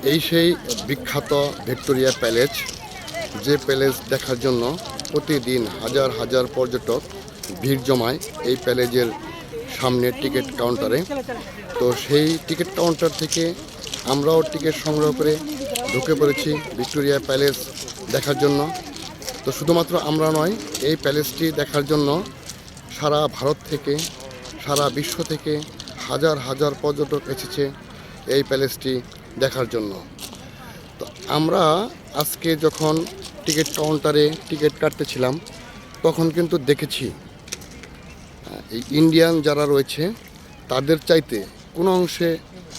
এই সেই বিখ্যাত ভিক্টোরিয়া প্যালেস, যে প্যালেস দেখার জন্য প্রতিদিন হাজার হাজার পর্যটক ভিড় জমায় এই প্যালেজের সামনে টিকিট কাউন্টারে। তো সেই টিকিট কাউন্টার থেকে আমরাও টিকিট সংগ্রহ করে ঢুকে পড়েছি ভিক্টোরিয়া প্যালেস দেখার জন্য। তো শুধুমাত্র আমরা নয়, এই প্যালেসটি দেখার জন্য সারা ভারত থেকে, সারা বিশ্ব থেকে হাজার হাজার পর্যটক এসেছে এই প্যালেসটি দেখার জন্য। তো আমরা আজকে যখন টিকিট কাউন্টারে টিকিট কাটতেছিলাম তখন কিন্তু দেখেছি এই ইন্ডিয়ান যারা রয়েছে তাদের চাইতে কোনো অংশে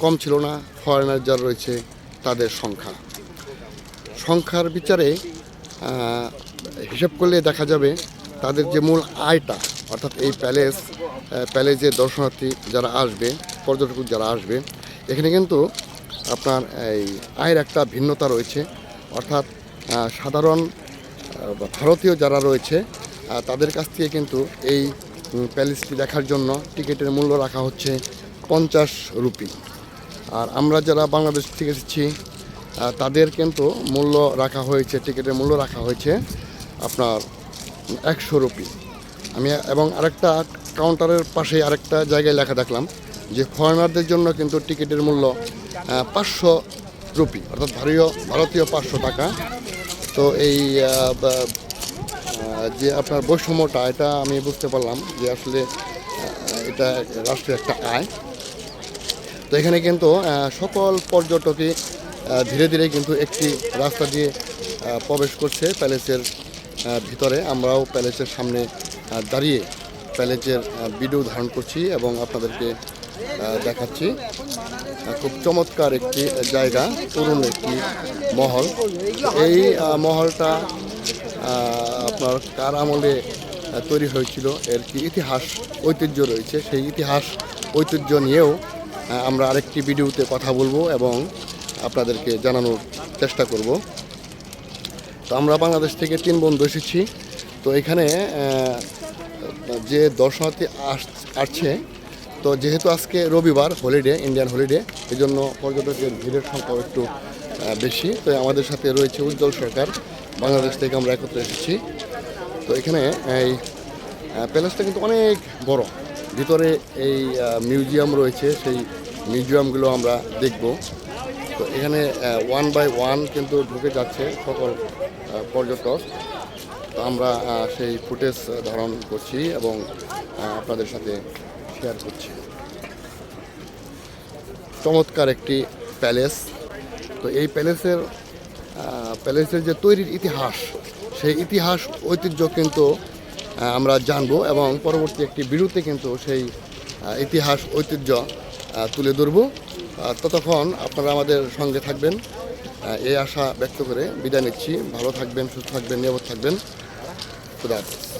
কম ছিল না ফরেনার যারা রয়েছে তাদের সংখ্যার বিচারে হিসাব করলে দেখা যাবে তাদের যে মূল আয়টা, অর্থাৎ এই প্যালেজে দর্শনার্থী যারা আসবে, পর্যটক যারা আসবে, এখানে কিন্তু আপনার এই আয়ের একটা ভিন্নতা রয়েছে। অর্থাৎ সাধারণ ভারতীয় যারা রয়েছে তাদের কাছ থেকে কিন্তু এই প্যালেসটি দেখার জন্য টিকিটের মূল্য রাখা হচ্ছে 50 রুপি। আর আমরা যারা বাংলাদেশ থেকে এসেছি তাদের কিন্তু মূল্য রাখা হয়েছে, টিকিটের মূল্য রাখা হয়েছে আপনার 100 রুপি। আমি এবং আরেকটা কাউন্টারের পাশে আরেকটা জায়গায় লেখা দেখলাম যে ফরেনারদের জন্য কিন্তু টিকিটের মূল্য 500 রুপি, অর্থাৎ ভারতীয় 500 টাকা। তো এই যে আপনার বৈষম্যটা, এটা আমি বুঝতে পারলাম যে আসলে এটা রাষ্ট্রের একটা আয়। তো এখানে কিন্তু সকল পর্যটকই ধীরে ধীরে কিন্তু একটি রাস্তা দিয়ে প্রবেশ করছে প্যালেসের ভিতরে। আমরাও প্যালেসের সামনে দাঁড়িয়ে প্যালেসের ভিডিও ধারণ করছি এবং আপনাদেরকে দেখাচ্ছি। খুব চমৎকার একটি জায়গা, তরুণ একটি মহল। এই মহলটা আপনার কার আমলে তৈরি হয়েছিল, এর কি ইতিহাস ঐতিহ্য রয়েছে, সেই ইতিহাস ঐতিহ্য নিয়েও আমরা আরেকটি ভিডিওতে কথা বলবো এবং আপনাদেরকে জানানোর চেষ্টা করব। তো আমরা বাংলাদেশ থেকে 3 বন্ধু এসেছি। তো এখানে যে দর্শনার্থী আসছে, তো যেহেতু আজকে রবিবার, হলিডে, ইন্ডিয়ান হলিডে, এই জন্য পর্যটকের ভিড়ের সংখ্যাও একটু বেশি। তো আমাদের সাথে রয়েছে উজ্জ্বল সরকার, বাংলাদেশ থেকে আমরা একত্রে এসেছি। তো এখানে এই প্যালেসটা কিন্তু অনেক বড়, ভিতরে এই মিউজিয়াম রয়েছে, সেই মিউজিয়ামগুলো আমরা দেখব। তো এখানে 1 বাই 1 কিন্তু ঢুকে যাচ্ছে সকল পর্যটক। তো আমরা সেই ফুটেজ ধারণ করছি এবং আপনাদের সাথে শেয়ার করছি। চমৎকার একটি প্যালেস। তো এই প্যালেসের যে তৈরির ইতিহাস, সেই ইতিহাস ঐতিহ্য কিন্তু আমরা জানবো এবং পরবর্তী একটি ভিডিওতে কিন্তু সেই ইতিহাস ঐতিহ্য তুলে ধরব। ততক্ষণ আপনারা আমাদের সঙ্গে থাকবেন এই আশা ব্যক্ত করে বিদায় নিচ্ছি। ভালো থাকবেন, সুস্থ থাকবেন, নিরাপদ থাকবেন। খুদা হাফেজ।